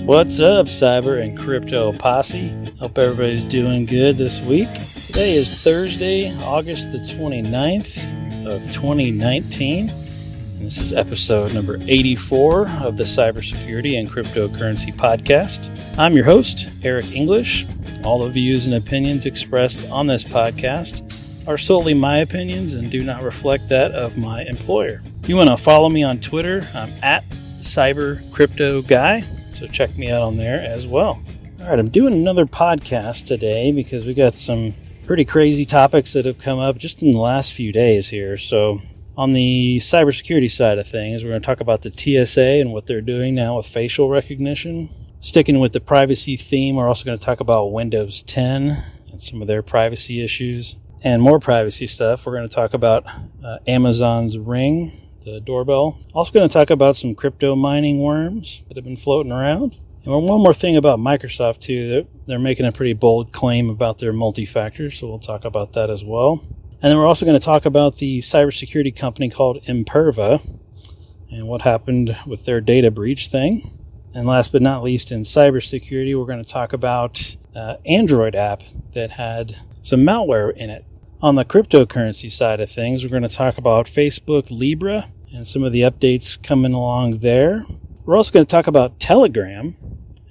What's up, Cyber and Crypto Posse? Hope everybody's doing good this week. Today is Thursday, August the 29th of 2019. And this is episode number 84 of the Cybersecurity and Cryptocurrency Podcast. I'm your host, Eric English. All the views and opinions expressed on this podcast are solely my opinions and do not reflect that of my employer. If you want to follow me on Twitter, I'm at CyberCryptoGuy. So check me out on there as well. All right, I'm doing another podcast today because we got some pretty crazy topics that have come up just in the last few days here. So on the cybersecurity side of things, we're going to talk about the TSA and what they're doing now with facial recognition. Sticking with the privacy theme, we're also going to talk about Windows 10 and some of their privacy issues. And more privacy stuff, we're going to talk about Amazon's Ring, the doorbell. Also going to talk about some crypto mining worms that have been floating around. And one more thing about Microsoft too, they're making a pretty bold claim about their multi-factor, so we'll talk about that as well. And then we're also going to talk about the cybersecurity company called Imperva and what happened with their data breach thing. And last but not least, in cybersecurity, we're going to talk about Android app that had some malware in it. On the cryptocurrency side of things, we're going to talk about Facebook Libra and some of the updates coming along there. We're also going to talk about Telegram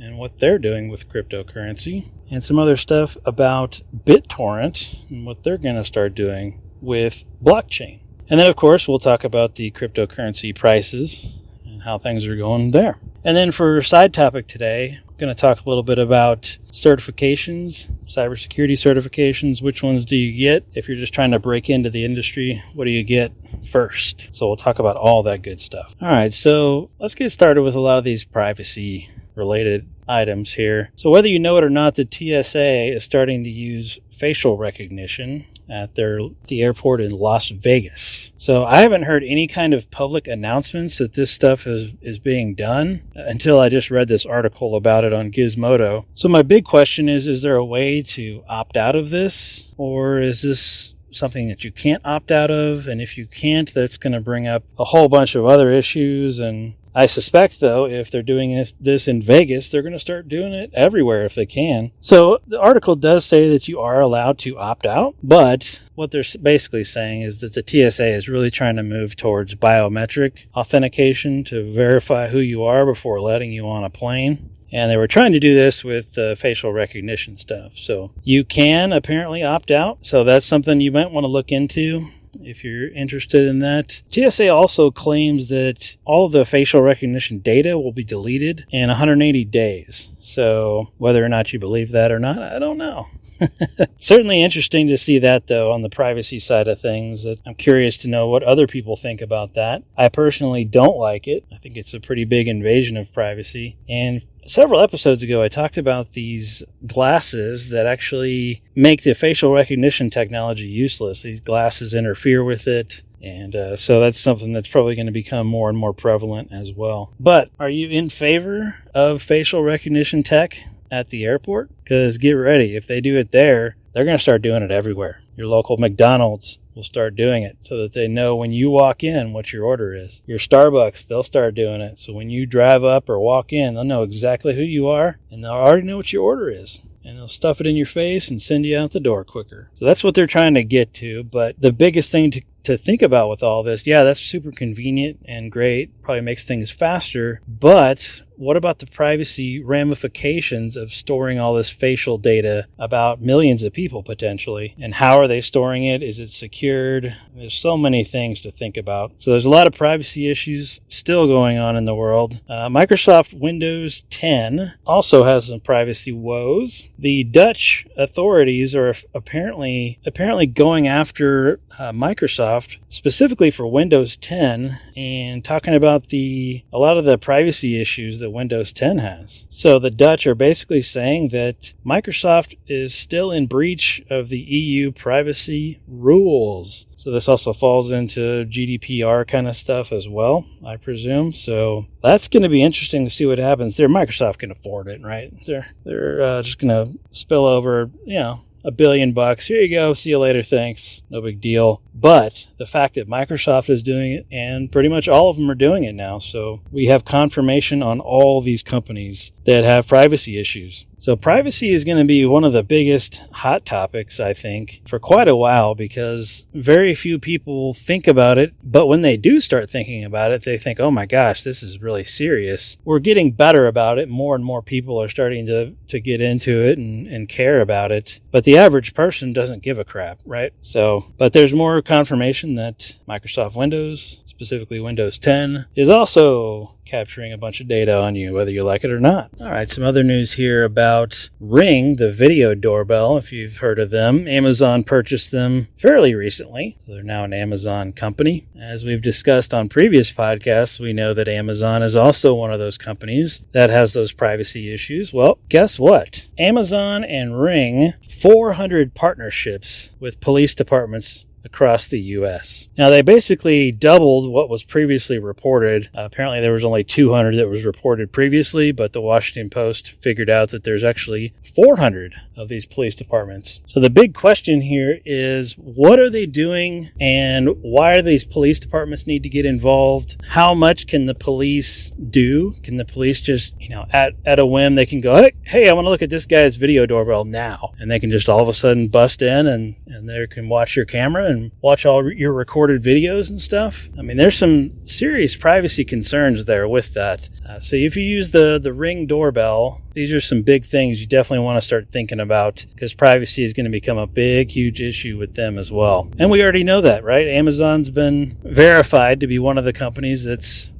and what they're doing with cryptocurrency and some other stuff about BitTorrent and what they're going to start doing with blockchain. And then, of course, we'll talk about the cryptocurrency prices and how things are going there. And then for side topic today, I'm going to talk a little bit about certifications, cybersecurity certifications. Which ones do you get? If you're just trying to break into the industry, what do you get first? So we'll talk about all that good stuff. All right, so let's get started with a lot of these privacy related items here. So whether you know it or not, the TSA is starting to use facial recognition at the airport in Las Vegas. So I haven't heard any kind of public announcements that this stuff is being done until I just read this article about it on Gizmodo. So my big question is there a way to opt out of this? Or is this something that you can't opt out of? And if you can't, that's going to bring up a whole bunch of other issues. And I suspect, though, if they're doing this in Vegas, they're going to start doing it everywhere if they can. So the article does say that you are allowed to opt out, but what they're basically saying is that the TSA is really trying to move towards biometric authentication to verify who you are before letting you on a plane. And they were trying to do this with facial recognition stuff. So you can apparently opt out. So that's something you might want to look into if you're interested in that. TSA also claims that all of the facial recognition data will be deleted in 180 days. So whether or not you believe that or not, I don't know. Certainly interesting to see that, though, on the privacy side of things. I'm curious to know what other people think about that. I personally don't like it. I think it's a pretty big invasion of privacy. And several episodes ago, I talked about these glasses that actually make the facial recognition technology useless. These glasses interfere with it. And so that's something that's probably going to become more and more prevalent as well. But are you in favor of facial recognition tech at the airport? Because get ready, if they do it there, they're going to start doing it everywhere. Your local McDonald's will start doing it so that they know when you walk in what your order is. Your Starbucks, they'll start doing it. So when you drive up or walk in, they'll know exactly who you are, and they'll already know what your order is. And they'll stuff it in your face and send you out the door quicker. So that's what they're trying to get to. But the biggest thing to think about with all this, yeah, that's super convenient and great. Probably makes things faster. But what about the privacy ramifications of storing all this facial data about millions of people potentially? And how are they storing it? Is it secured? There's so many things to think about. So there's a lot of privacy issues still going on in the world. Microsoft Windows 10 also has some privacy woes. The Dutch authorities are apparently going after Microsoft specifically for Windows 10 and talking about a lot of the privacy issues that Windows 10 has. So the Dutch are basically saying that Microsoft is still in breach of the EU privacy rules. So this also falls into GDPR kind of stuff as well, I presume. So that's going to be interesting to see what happens there. Microsoft can afford it, right? They're just going to spill over, $1 billion. Here you go. See you later. Thanks. No big deal. But the fact that Microsoft is doing it, and pretty much all of them are doing it now. So we have confirmation on all these companies that have privacy issues. So privacy is going to be one of the biggest hot topics, I think, for quite a while, because very few people think about it. But when they do start thinking about it, they think, oh my gosh, this is really serious. We're getting better about it. More and more people are starting to get into it and care about it. But the average person doesn't give a crap, right? So, but there's more confirmation that Microsoft Windows, specifically Windows 10, is also capturing a bunch of data on you, whether you like it or not. All right, some other news here about Ring, the video doorbell, if you've heard of them. Amazon purchased them fairly recently, so they're now an Amazon company. As we've discussed on previous podcasts, we know that Amazon is also one of those companies that has those privacy issues. Well, guess what? Amazon and Ring, 400 partnerships with police departments across the U.S. Now, they basically doubled what was previously reported. Apparently, there was only 200 that was reported previously, but the Washington Post figured out that there's actually 400 of these police departments. So the big question here is, what are they doing, and why do these police departments need to get involved? How much can the police do? Can the police just, at a whim, they can go, hey, I want to look at this guy's video doorbell now, and they can just all of a sudden bust in and they can watch your camera and watch all your recorded videos and stuff. I mean, there's some serious privacy concerns there with that. So if you use the Ring doorbell, these are some big things you definitely want to start thinking about, because privacy is going to become a big, huge issue with them as well. And we already know that, right? Amazon's been verified to be one of the companies that's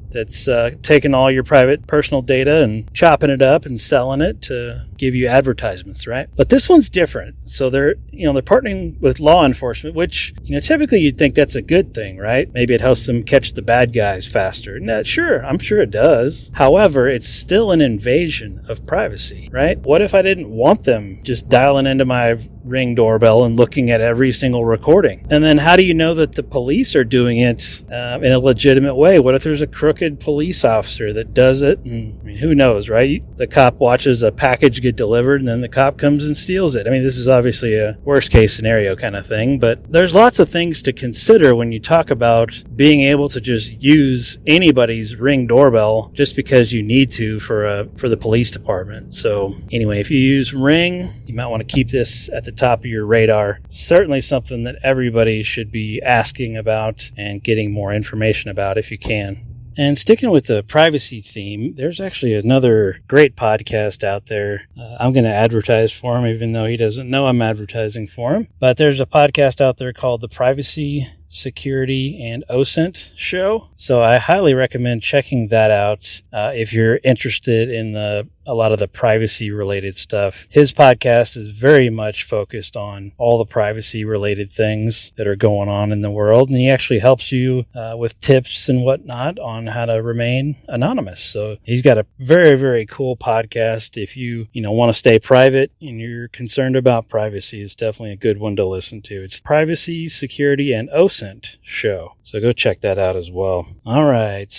taking all your private personal data and chopping it up and selling it to give you advertisements, right? But this one's different. So they're partnering with law enforcement, which, typically you'd think that's a good thing, right? Maybe it helps them catch the bad guys faster. Sure, I'm sure it does. However, it's still an invasion of privacy, right? What if I didn't want them just dialing into my Ring doorbell and looking at every single recording? And then how do you know that the police are doing it in a legitimate way? What if there's a crooked police officer that does it? And who knows, right? The cop watches a package get delivered and then the cop comes and steals it. This is obviously a worst case scenario kind of thing, but there's lots of things to consider when you talk about being able to just use anybody's Ring doorbell just because you need to for the police department. So anyway, if you use Ring, you might want to keep this at the top of your radar. Certainly something that everybody should be asking about and getting more information about if you can. And sticking with the privacy theme, there's actually another great podcast out there. I'm going to advertise for him, even though he doesn't know I'm advertising for him. But there's a podcast out there called the Privacy, Security, and OSINT Show. So I highly recommend checking that out if you're interested in a lot of the privacy related stuff. His podcast is very much focused on all the privacy related things that are going on in the world, and he actually helps you with tips and whatnot on how to remain anonymous. So he's got a very, very cool podcast. If you want to stay private and you're concerned about privacy, it's definitely a good one to listen to. It's Privacy, Security, and OSINT Show. So go check that out as well. All right.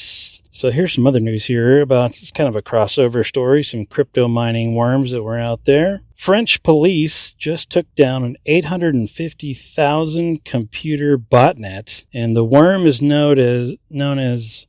So here's some other news here about, it's kind of a crossover story, some crypto mining worms that were out there. French police just took down an 850,000 computer botnet, and the worm is known as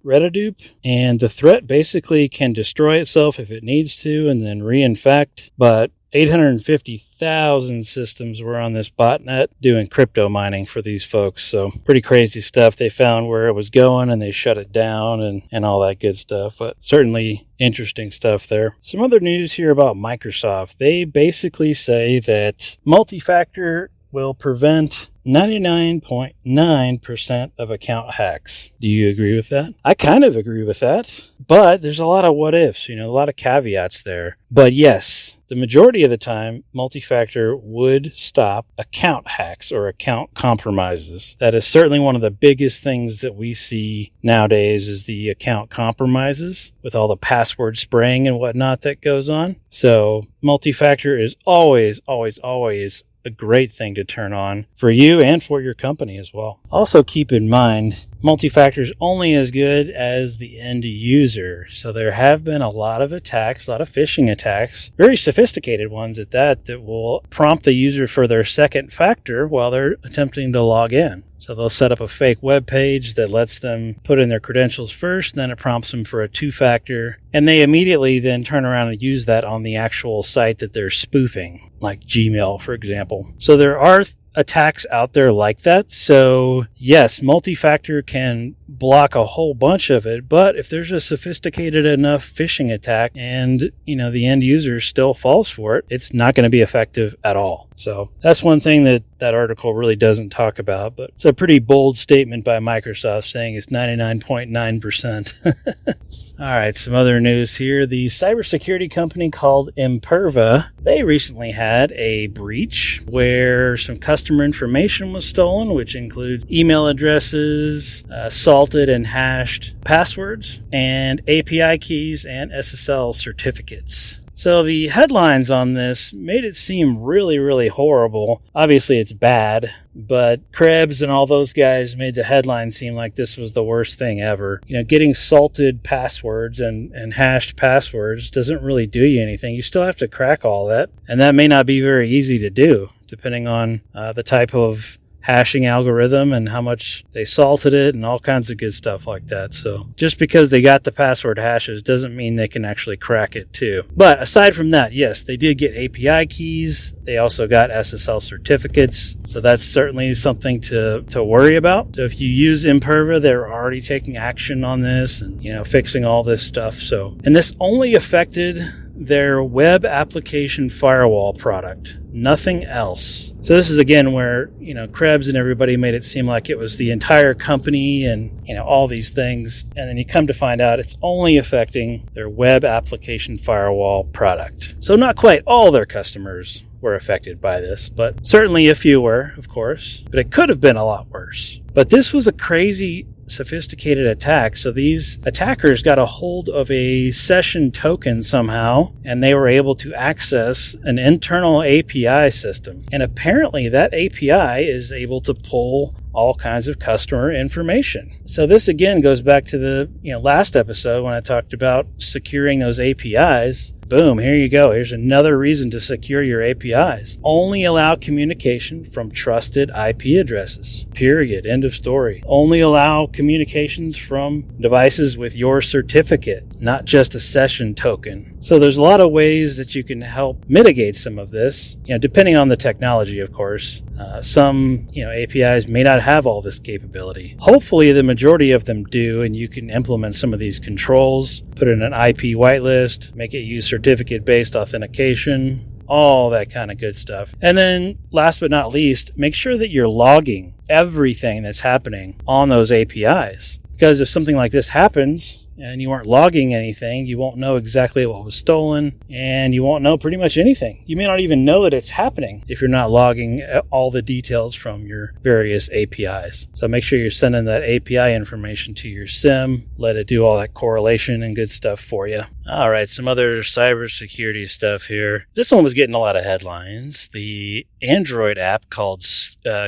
Redodupe, and the threat basically can destroy itself if it needs to and then reinfect, but 850,000 systems were on this botnet doing crypto mining for these folks. So pretty crazy stuff. They found where it was going and they shut it down and all that good stuff. But certainly interesting stuff there. Some other news here about Microsoft. They basically say that multi-factor will prevent 99.9% of account hacks. Do you agree with that? I kind of agree with that, but there's a lot of what ifs, a lot of caveats there. But yes, the majority of the time, multi-factor would stop account hacks or account compromises. That is certainly one of the biggest things that we see nowadays is the account compromises with all the password spraying and whatnot that goes on. So multi-factor is always, always, always a great thing to turn on for you and for your company as well. Also keep in mind, multi-factor is only as good as the end user. So there have been a lot of attacks, a lot of phishing attacks, very sophisticated ones at that will prompt the user for their second factor while they're attempting to log in. So they'll set up a fake web page that lets them put in their credentials first, then it prompts them for a two-factor, and they immediately then turn around and use that on the actual site that they're spoofing, like Gmail, for example. So there are attacks out there like that. So yes, multi-factor can block a whole bunch of it, but if there's a sophisticated enough phishing attack and the end user still falls for it, it's not going to be effective at all. So that's one thing that article really doesn't talk about, but it's a pretty bold statement by Microsoft saying it's 99.9%. All right, some other news here. The cybersecurity company called Imperva, they recently had a breach where some customer information was stolen, which includes email addresses, salted and hashed passwords, and API keys and SSL certificates. So the headlines on this made it seem really, really horrible. Obviously, it's bad, but Krebs and all those guys made the headlines seem like this was the worst thing ever. Getting salted passwords and hashed passwords doesn't really do you anything. You still have to crack all that, and that may not be very easy to do, depending on the type of hashing algorithm and how much they salted it and all kinds of good stuff like that. So just because they got the password hashes doesn't mean they can actually crack it too. But aside from that, yes, they did get API keys. They also got SSL certificates. So that's certainly something to worry about. So if you use Imperva, they're already taking action on this and fixing all this stuff. And this only affected their web application firewall product, nothing else. So this is again where Krebs and everybody made it seem like it was the entire company and all these things, and then you come to find out it's only affecting their web application firewall product. So not quite all their customers were affected by this, but certainly a few were, of course. But it could have been a lot worse. But this was a crazy sophisticated attack. So these attackers got a hold of a session token somehow, and they were able to access an internal API system. And apparently that API is able to pull all kinds of customer information. So this again goes back to the last episode when I talked about securing those APIs. Boom, here you go. Here's another reason to secure your APIs. Only allow communication from trusted IP addresses. Period. End of story. Only allow communications from devices with your certificate, not just a session token. So there's a lot of ways that you can help mitigate some of this, depending on the technology, of course. Some APIs may not have all this capability. Hopefully the majority of them do, and you can implement some of these controls, put in an IP whitelist, make it use certificate-based authentication, all that kind of good stuff. And then last but not least, make sure that you're logging everything that's happening on those APIs. Because if something like this happens and you weren't logging anything, you won't know exactly what was stolen, and you won't know pretty much anything. You may not even know that it's happening if you're not logging all the details from your various APIs. So make sure you're sending that API information to your SIM, let it do all that correlation and good stuff for you. All right, some other cybersecurity stuff here. This one was getting a lot of headlines. The Android app called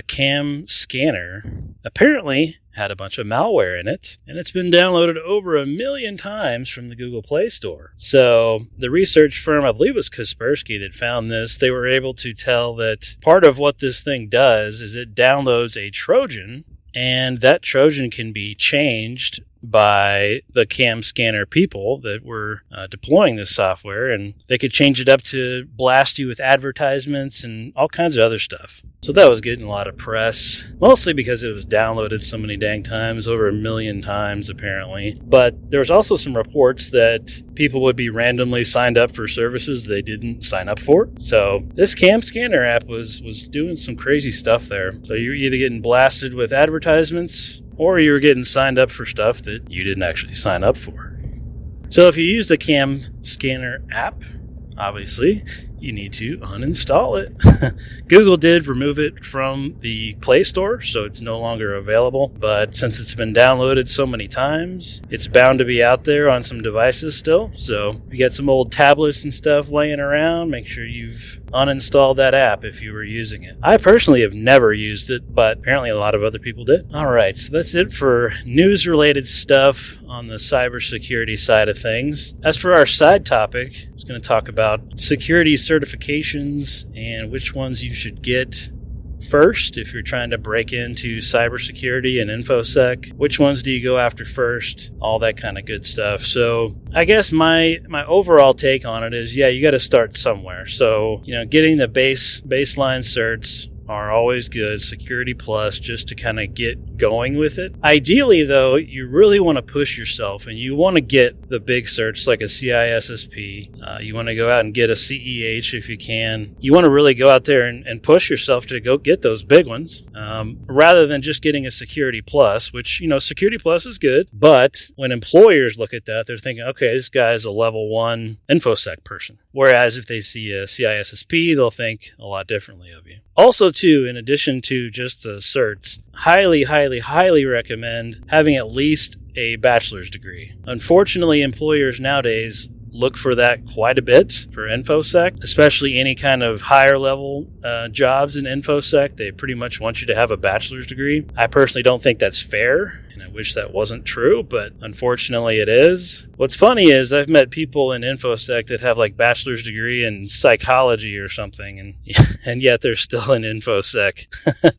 Cam Scanner apparently had a bunch of malware in it, and it's been downloaded over 1 million times from the Google Play Store. So the research firm, I believe it was Kaspersky, that found this. They were able to tell that part of what this thing does is it downloads a Trojan, and that Trojan can be changed by the Cam Scanner people that were deploying this software, and they could change it up to blast you with advertisements and all kinds of other stuff. So that was getting a lot of press, mostly because it was downloaded so many dang times, over 1 million times apparently. But there was also some reports that people would be randomly signed up for services they didn't sign up for. So this Cam Scanner app was doing some crazy stuff there. So you're either getting blasted with advertisements, or you were getting signed up for stuff that you didn't actually sign up for. So if you use the Cam Scanner app, obviously, you need to uninstall it. Google did remove it from the Play Store, so it's no longer available. But since it's been downloaded so many times, it's bound to be out there on some devices still. So if you got some old tablets and stuff laying around, make sure you've uninstalled that app if you were using it. I personally have never used it, but apparently a lot of other people did. All right, so that's it for news-related stuff on the cybersecurity side of things. As for our side topic, I was going to talk about security certifications and which ones you should get first if you're trying to break into cybersecurity and InfoSec. Which ones do you go after first? All that kind of good stuff. So I guess my overall take on it is, you got to start somewhere. So, getting the baseline certs are always good. Security Plus, just to kind of get going with it. Ideally, though, you really want to push yourself and you want to get the big certs like a CISSP. You want to go out and get a CEH if you can. You want to really go out there and push yourself to go get those big ones, rather than just getting a Security Plus, which, Security Plus is good. But when employers look at that, they're thinking, okay, this guy's a level 1 InfoSec person. Whereas if they see a CISSP, they'll think a lot differently of you. Also, too, in addition to just the certs, highly recommend having at least a bachelor's degree. Unfortunately, employers nowadays look for that quite a bit for InfoSec, especially any kind of higher level jobs in InfoSec. They pretty much want you to have a bachelor's degree. I personally don't think that's fair, and I wish that wasn't true, but unfortunately it is. What's funny is I've met people in InfoSec that have like bachelor's degree in psychology or something, and yet they're still in InfoSec.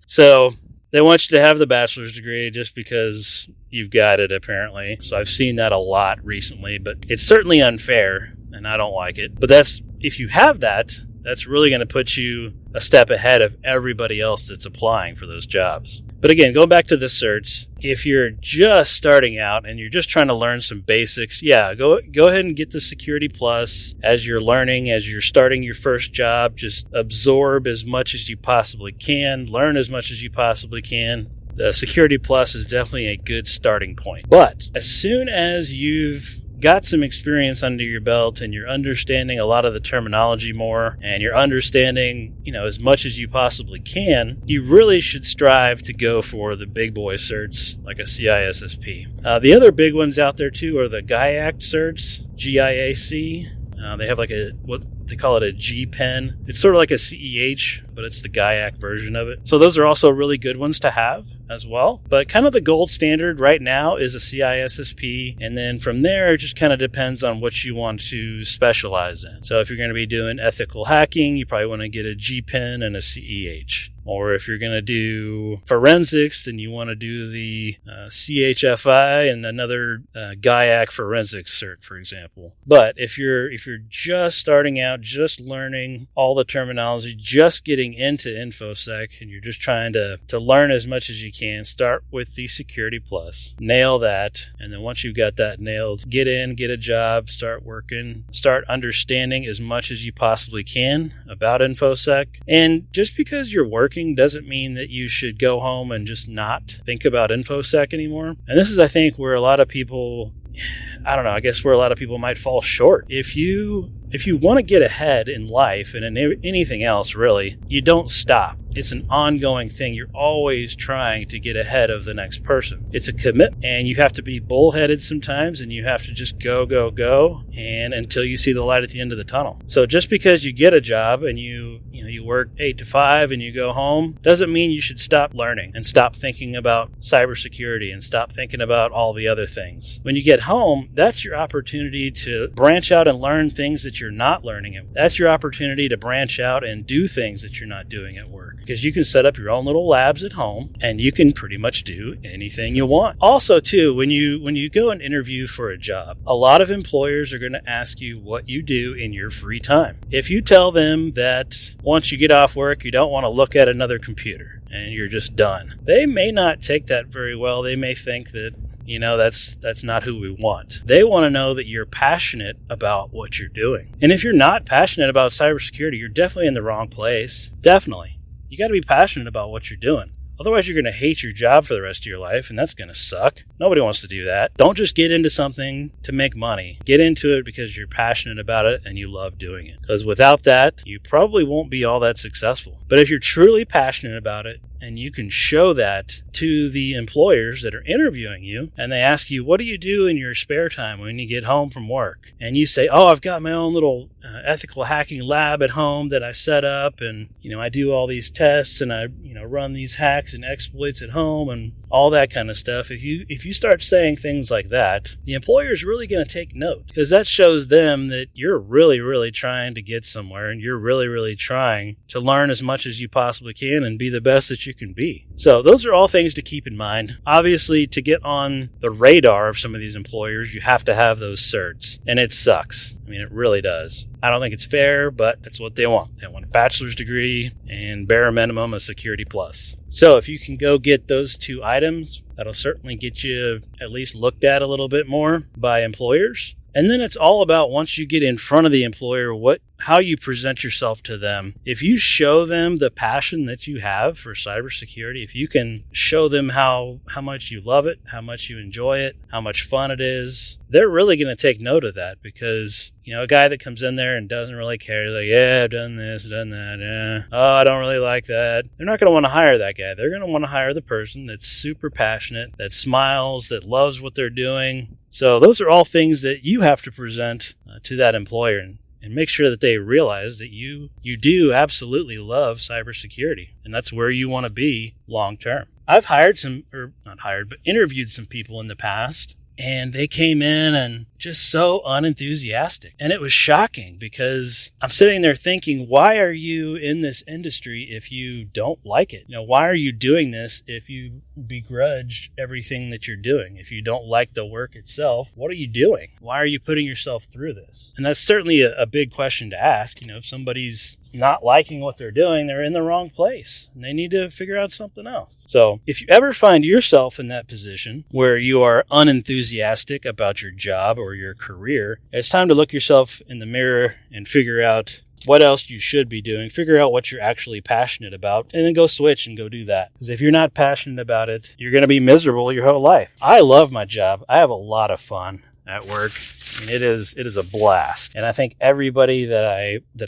So they want you to have the bachelor's degree just because you've got it, apparently. So I've seen that a lot recently, but it's certainly unfair, and I don't like it. But if you have that, that's really going to put you a step ahead of everybody else that's applying for those jobs. But again, going back to the certs, if you're just starting out and you're just trying to learn some basics, go ahead and get the Security Plus. As you're learning, as you're starting your first job, just absorb as much as you possibly can, learn as much as you possibly can. The Security Plus is definitely a good starting point. But as soon as you've got some experience under your belt and you're understanding a lot of the terminology more and you're understanding, as much as you possibly can, you really should strive to go for the big boy certs like a CISSP. The other big ones out there too are the GIAC certs, GIAC. They have what they call it a G pen. It's sort of like a CEH, but it's the GIAC version of it. So those are also really good ones to have as well. But kind of the gold standard right now is a CISSP. And then from there, it just kind of depends on what you want to specialize in. So if you're going to be doing ethical hacking, you probably want to get a G pen and a CEH. Or if you're going to do forensics, then you want to do the CHFI and another GIAC forensics cert, for example. But if you're just starting out, just learning all the terminology, just getting into InfoSec, and you're just trying to learn as much as you can, start with the Security Plus. Nail that. And then once you've got that nailed, get a job, start working, start understanding as much as you possibly can about InfoSec. And just because you're working doesn't mean that you should go home and just not think about InfoSec anymore. And this is, I think, where a lot of people, I guess where a lot of people might fall short. If you want to get ahead in life and in anything else, really, you don't stop. It's an ongoing thing. You're always trying to get ahead of the next person. It's a commitment, and you have to be bullheaded sometimes, and you have to just go, and until you see the light at the end of the tunnel. So just because you get a job and you work 8 to 5 and you go home, doesn't mean you should stop learning and stop thinking about cybersecurity and stop thinking about all the other things. When you get home, that's your opportunity to branch out and learn things that you're not learning. That's your opportunity to branch out and do things that you're not doing at work. Because you can set up your own little labs at home and you can pretty much do anything you want. Also, too, when you go and interview for a job, a lot of employers are going to ask you what you do in your free time. If you tell them that once you get off work, you don't want to look at another computer and you're just done, they may not take that very well. They may think that, that's not who we want. They want to know that you're passionate about what you're doing. And if you're not passionate about cybersecurity, you're definitely in the wrong place. Definitely. You got to be passionate about what you're doing. Otherwise, you're going to hate your job for the rest of your life, and that's going to suck. Nobody wants to do that. Don't just get into something to make money. Get into it because you're passionate about it and you love doing it. Because without that, you probably won't be all that successful. But if you're truly passionate about it, and you can show that to the employers that are interviewing you, and they ask you, what do you do in your spare time when you get home from work? And you say, oh, I've got my own little ethical hacking lab at home that I set up, and I do all these tests, and I run these hacks and exploits at home, and all that kind of stuff. If you start saying things like that, the employer is really going to take note, because that shows them that you're really, really trying to get somewhere, and you're really, really trying to learn as much as you possibly can and be the best that you can be. So those are all things to keep in mind. Obviously, to get on the radar of some of these employers, you have to have those certs, and it sucks. I mean, it really does. I don't think it's fair, but that's what they want. They want a bachelor's degree and bare minimum a Security Plus. So if you can go get those 2 items, that'll certainly get you at least looked at a little bit more by employers. And then it's all about, once you get in front of the employer, how you present yourself to them. If you show them the passion that you have for cybersecurity, if you can show them how much you love it, how much you enjoy it, how much fun it is, they're really going to take note of that. Because a guy that comes in there and doesn't really care, like, yeah, I've done this, done that, oh, I don't really like that, they're not going to want to hire that guy. They're going to want to hire the person that's super passionate, that smiles, that loves what they're doing. So those are all things that you have to present to that employer, and make sure that they realize that you do absolutely love cybersecurity, and that's where you want to be long term. I've interviewed some people in the past, and they came in and just so unenthusiastic. And it was shocking, because I'm sitting there thinking, why are you in this industry if you don't like it? Why are you doing this if you begrudge everything that you're doing? If you don't like the work itself, what are you doing? Why are you putting yourself through this? And that's certainly a big question to ask. If somebody's not liking what they're doing, they're in the wrong place, and they need to figure out something else. So if you ever find yourself in that position where you are unenthusiastic about your job or your career, it's time to look yourself in the mirror and figure out what else you should be doing. Figure out what you're actually passionate about, and then go switch and go do that. Because if you're not passionate about it, you're going to be miserable your whole life. I love my job. I have a lot of fun at work. I mean, it is a blast. And I think everybody that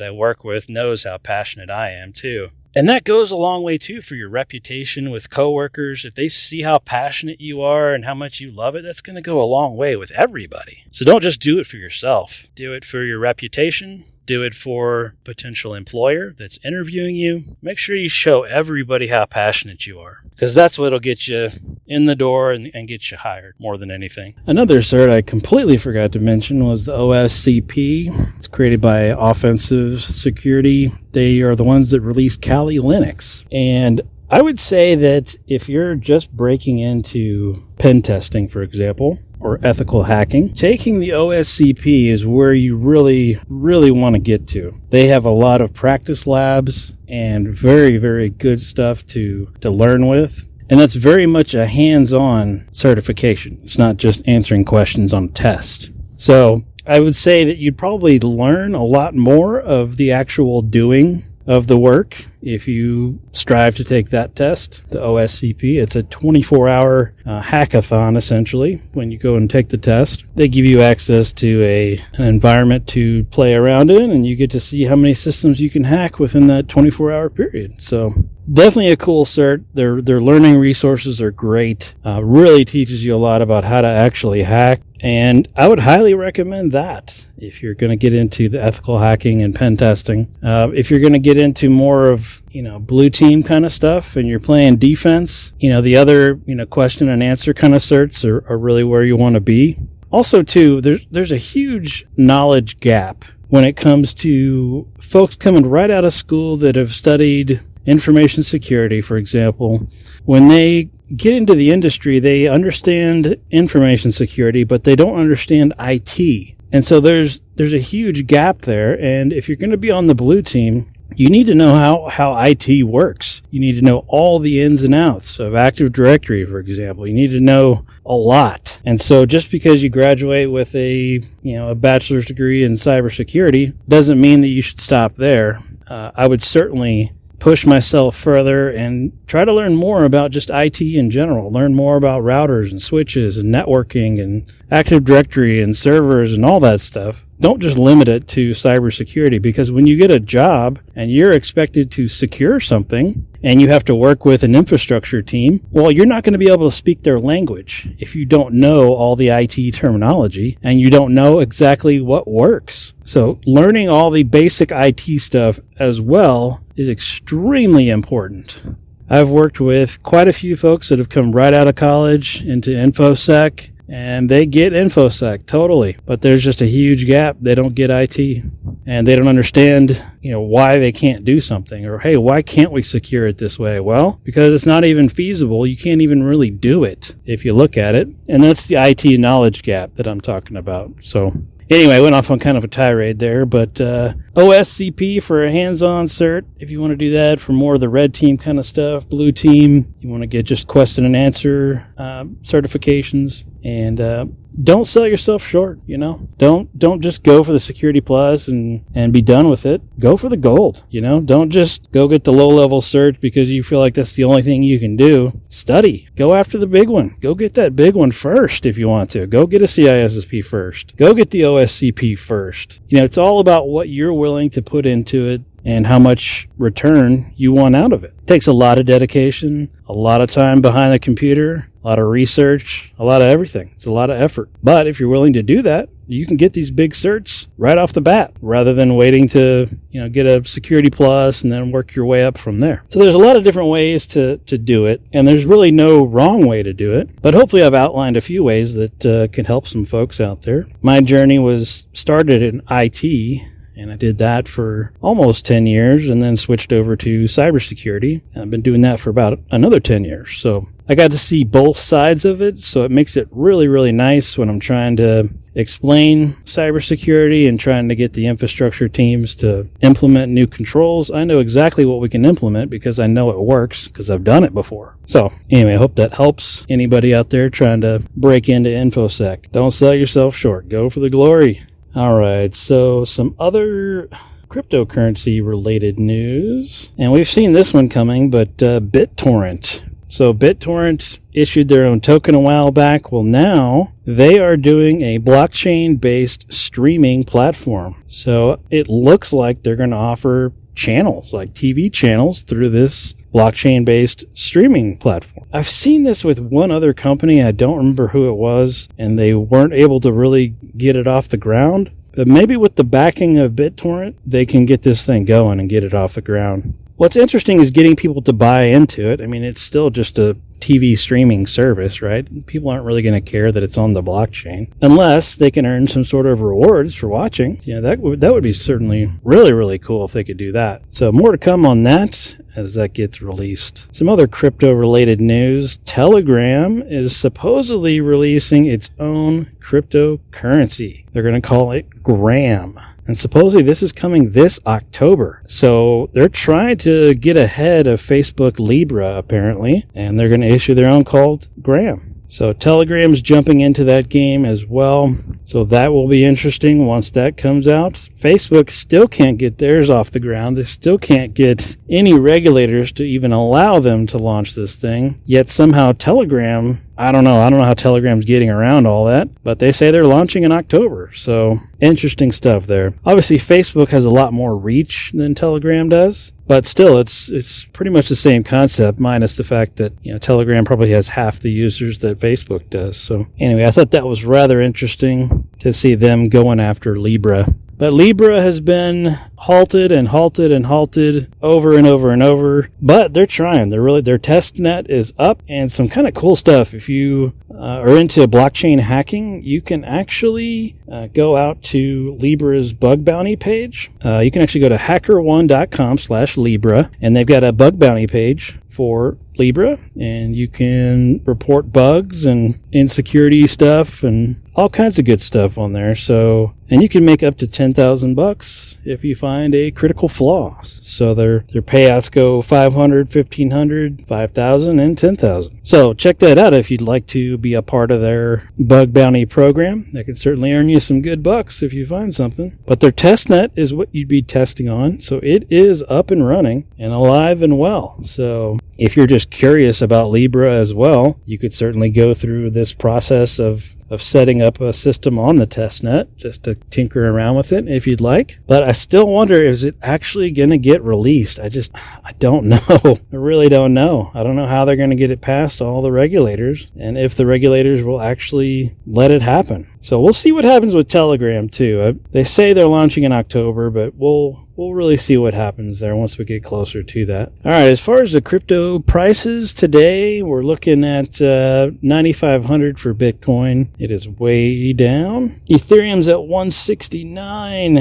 I work with knows how passionate I am too. And that goes a long way too for your reputation with coworkers. If they see how passionate you are and how much you love it, that's going to go a long way with everybody. So don't just do it for yourself. Do it for your reputation. Do it for potential employer that's interviewing you. Make sure you show everybody how passionate you are, because that's what'll get you in the door and get you hired more than anything. Another cert I completely forgot to mention was the OSCP. It's created by Offensive Security. They are the ones that released Kali Linux. And I would say that if you're just breaking into pen testing, for example, or ethical hacking, taking the OSCP is where you really, really want to get to. They have a lot of practice labs and very, very good stuff to learn with. And that's very much a hands-on certification. It's not just answering questions on a test. So I would say that you'd probably learn a lot more of the actual doing of the work if you strive to take that test, the OSCP. It's a 24-hour hackathon, essentially, when you go and take the test. They give you access to an environment to play around in, and you get to see how many systems you can hack within that 24-hour period. So definitely a cool cert. Their learning resources are great. Really teaches you a lot about how to actually hack. And I would highly recommend that if you're going to get into the ethical hacking and pen testing. If you're going to get into more of, blue team kind of stuff and you're playing defense, the other, question and answer kind of certs are really where you want to be. Also, too, there's a huge knowledge gap when it comes to folks coming right out of school that have studied information security, for example. When they get into the industry, they understand information security, but they don't understand IT. And so there's a huge gap there. And if you're going to be on the blue team, you need to know how IT works. You need to know all the ins and outs of Active Directory, for example. You need to know a lot. And so just because you graduate with a bachelor's degree in cybersecurity doesn't mean that you should stop there. I would certainly push myself further and try to learn more about just IT in general, learn more about routers and switches and networking and Active Directory and servers and all that stuff. Don't just limit it to cybersecurity, because when you get a job and you're expected to secure something and you have to work with an infrastructure team, well, you're not going to be able to speak their language if you don't know all the IT terminology and you don't know exactly what works. So learning all the basic IT stuff as well is extremely important. I've worked with quite a few folks that have come right out of college into InfoSec, and they get InfoSec totally, but there's just a huge gap. They don't get IT, and they don't understand, why they can't do something, or, hey, why can't we secure it this way? Well, because it's not even feasible. You can't even really do it if you look at it, and that's the IT knowledge gap that I'm talking about. So anyway, I went off on kind of a tirade there, but OSCP for a hands-on cert, if you want to do that for more of the red team kind of stuff. Blue team, you want to get just question and answer certifications. And don't sell yourself short, Don't just go for the Security Plus and be done with it. Go for the gold, Don't just go get the low-level cert because you feel like that's the only thing you can do. Study. Go after the big one. Go get that big one first if you want to. Go get a CISSP first. Go get the OSCP first. It's all about what you're willing to put into it and how much return you want out of it. It takes a lot of dedication, a lot of time behind the computer, a lot of research, a lot of everything. It's a lot of effort. But if you're willing to do that, you can get these big certs right off the bat rather than waiting to, get a Security Plus and then work your way up from there. So there's a lot of different ways to do it, and there's really no wrong way to do it. But hopefully I've outlined a few ways that can help some folks out there. My journey was started in IT, and I did that for almost 10 years and then switched over to cybersecurity. And I've been doing that for about another 10 years. So I got to see both sides of it. So it makes it really, really nice when I'm trying to explain cybersecurity and trying to get the infrastructure teams to implement new controls. I know exactly what we can implement because I know it works because I've done it before. So anyway, I hope that helps anybody out there trying to break into InfoSec. Don't sell yourself short. Go for the glory. All right, so some other cryptocurrency related news. And we've seen this one coming, but BitTorrent. So BitTorrent issued their own token a while back. Well, now they are doing a blockchain-based streaming platform. So it looks like they're going to offer channels, like TV channels, through this blockchain-based streaming platform. I've seen this with one other company. I don't remember who it was, and they weren't able to really get it off the ground. But maybe with the backing of BitTorrent, they can get this thing going and get it off the ground. What's interesting is getting people to buy into it. I mean, it's still just a TV streaming service, right? People aren't really going to care that it's on the blockchain unless they can earn some sort of rewards for watching. That would be certainly really, really cool if they could do that. So more to come on that as that gets released. Some other crypto-related news. Telegram is supposedly releasing its own cryptocurrency. They're going to call it Gram. And supposedly this is coming this October. So they're trying to get ahead of Facebook Libra, apparently. And they're going to issue their own called Gram. So Telegram's jumping into that game as well. So that will be interesting once that comes out. Facebook still can't get theirs off the ground. They still can't get any regulators to even allow them to launch this thing. Yet somehow Telegram, I don't know how Telegram's getting around all that, but they say they're launching in October. So interesting stuff there. Obviously Facebook has a lot more reach than Telegram does. But still, it's pretty much the same concept, minus the fact that Telegram probably has half the users that Facebook does. So anyway, I thought that was rather interesting to see them going after Libra. But Libra has been halted and halted and halted over and over and over. But they're trying. Their test net is up, and some kind of cool stuff. If you are into blockchain hacking, you can actually go out to Libra's bug bounty page. You can actually go to hackerone.com/Libra, and they've got a bug bounty page for Libra, and you can report bugs and insecurity stuff and all kinds of good stuff on there. So And you can make up to $10,000 if you find a critical flaw. So their payouts go $500, $1,500, $5,000, and $10,000. So check that out if you'd like to be a part of their bug bounty program. That can certainly earn you some good bucks if you find something. But their test net is what you'd be testing on. So it is up and running and alive and well. So if you're just curious about Libra as well, you could certainly go through this process of setting up a system on the test net just to tinker around with it if you'd like. But I still wonder, is it actually going to get released? I don't know. I really don't know. I don't know how they're going to get it past all the regulators and if the regulators will actually let it happen. So we'll see what happens with Telegram too. They say they're launching in October, but we'll really see what happens there once we get closer to that. All right, as far as the crypto prices today, we're looking at 9,500 for Bitcoin. It is way down. Ethereum's at 169.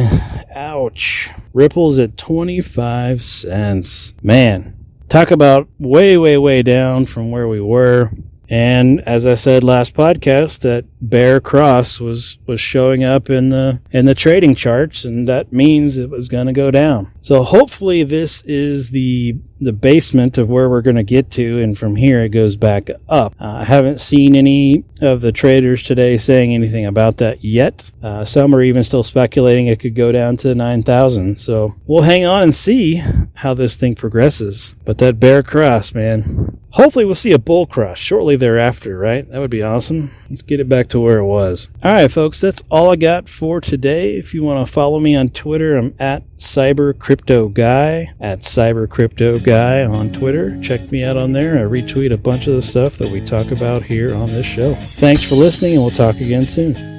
Ouch. Ripple's at 25 cents. Man, talk about way down from where we were. And as I said last podcast, that bear cross was showing up in the trading charts, and that means it was going to go down. So hopefully this is the basement of where we're going to get to, and from here it goes back up. I haven't seen any of the traders today saying anything about that yet. Some are even still speculating it could go down to 9,000. So we'll hang on and see how this thing progresses. But that bear cross, man. Hopefully we'll see a bull cross shortly thereafter, right? That would be awesome. Let's get it back to where it was. All right, folks, that's all I got for today. If you want to follow me on Twitter, I'm at CyberCryptoGuy, at CyberCryptoGuy on Twitter. Check me out on there. I retweet a bunch of the stuff that we talk about here on this show. Thanks for listening, and we'll talk again soon.